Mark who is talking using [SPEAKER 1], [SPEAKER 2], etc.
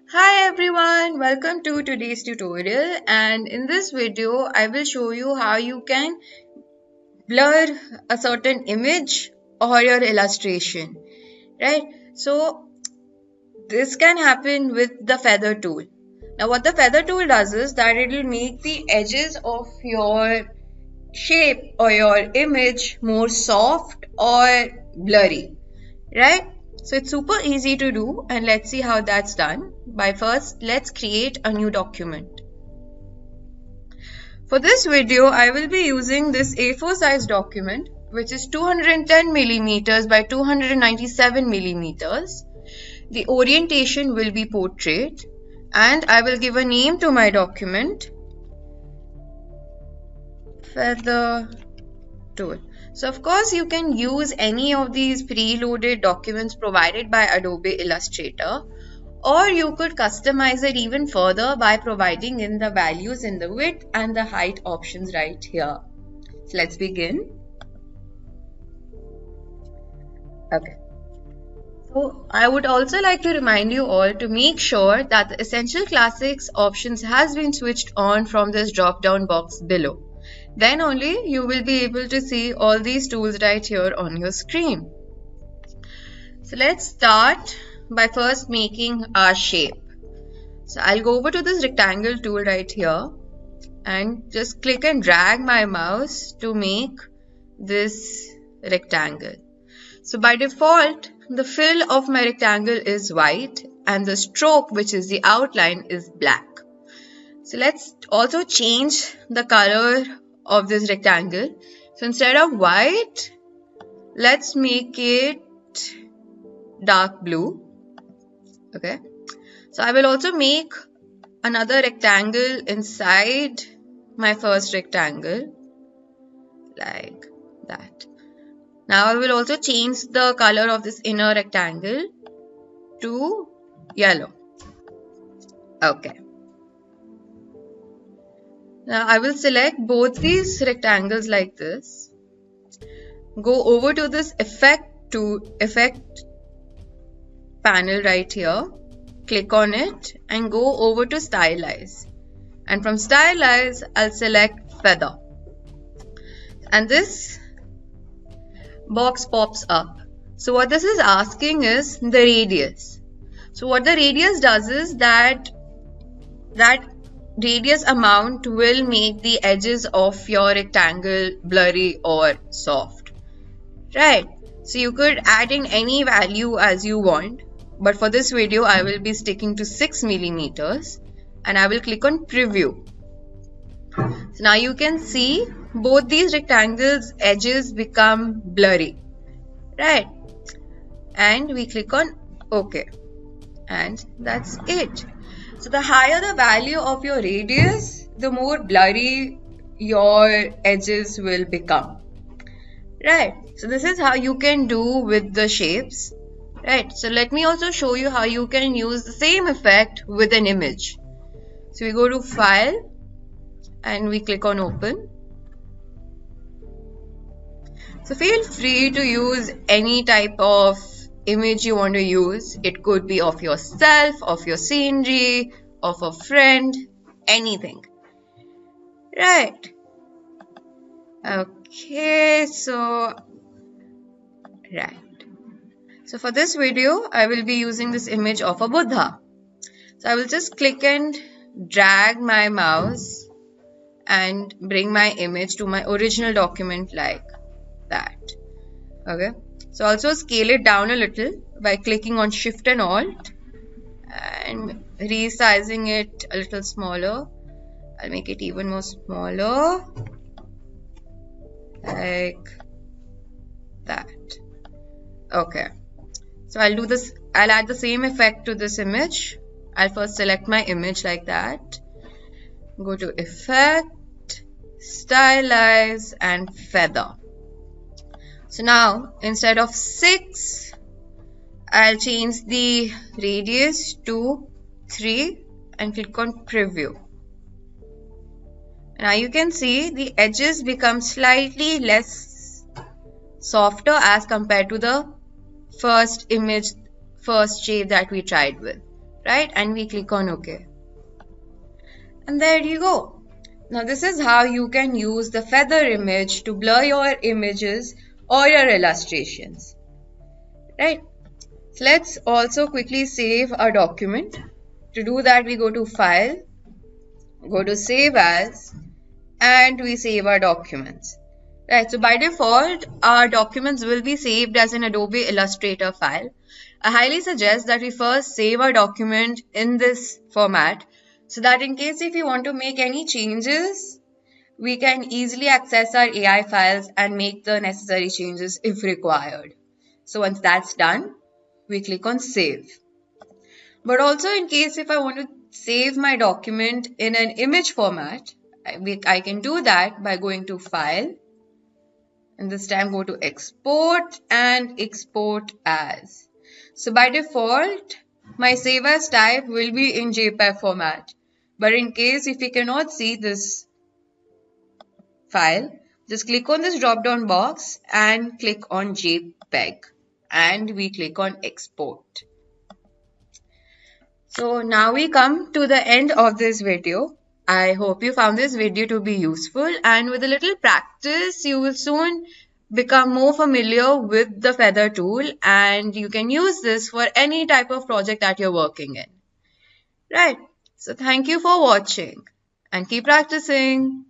[SPEAKER 1] Hi everyone, welcome to today's tutorial, and in this video I will show you how you can blur a certain image or your illustration, right? So this can happen with the feather tool. Now what the feather tool does is that it will make the edges of your shape or your image more soft or blurry, right? So it's super easy to do, and let's see how that's done. By first, let's create a new document. For this video, I will be using this A4 size document, which is 210 millimeters by 297 millimeters. The orientation will be portrait, and I will give a name to my document, feather tool. So of course you can use any of these preloaded documents provided by Adobe Illustrator, or you could customize it even further by providing in the values in the width and the height options right here. So let's begin. Okay. So I would also like to remind you all to make sure that the Essential Classics options has been switched on from this drop down box below. Then only you will be able to see all these tools right here on your screen. So let's start by first making our shape. So I'll go over to this rectangle tool right here and just click and drag my mouse to make this rectangle. So by default, the fill of my rectangle is white and the stroke, which is the outline, is black. So let's also change the color of this rectangle. So instead of white, let's make it dark blue. Okay. So I will also make another rectangle inside my first rectangle like that. Now I will also change the color of this inner rectangle to yellow. Okay. Now I will select both these rectangles like this. Go over to this effect panel right here. Click on it and go over to stylize. And from stylize, I'll select feather. And this box pops up. So what this is asking is the radius. So what the radius does is that radius amount will make the edges of your rectangle blurry or soft, right? So you could add in any value as you want, but for this video I will be sticking to 6 millimeters and I will click on preview. So now you can see both these rectangles edges become blurry, right? And we click on OK, and that's it. So the higher the value of your radius, the more blurry your edges will become, right? So this is how you can do with the shapes, right? So let me also show you how you can use the same effect with an image. So we go to File and we click on Open. So feel free to use any type of image you want to use. It could be of yourself, of your scenery, of a friend, anything, right? Okay, so for this video I will be using this image of a Buddha. So I will just click and drag my mouse and bring my image to my original document like that. Okay. So also scale it down a little by clicking on Shift and Alt and resizing it a little smaller. I'll make it even more smaller like that. Okay. So I'll do this. I'll add the same effect to this image. I'll first select my image like that. Go to Effect, Stylize and Feather. So now instead of 6, I'll change the radius to 3 and click on Preview. Now you can see the edges become slightly less softer as compared to the first shape that we tried with, right? And we click on OK. And there you go. Now this is how you can use the feather image to blur your images or your illustrations, right? So let's also quickly save our document. To do that, we go to File, go to Save As, and we save our documents. Right, so by default, our documents will be saved as an Adobe Illustrator file. I highly suggest that we first save our document in this format so that in case if you want to make any changes, we can easily access our AI files and make the necessary changes if required. So once that's done, we click on Save. But also in case if I want to save my document in an image format, I can do that by going to File, and this time go to Export and Export As. So by default, my Save As type will be in JPEG format. But in case if you cannot see this file, just click on this drop down box and click on JPEG, and we click on Export. So now we come to the end of this video. I hope you found this video to be useful, and with a little practice you will soon become more familiar with the feather tool, and you can use this for any type of project that you're working in. Right. So thank you for watching and keep practicing.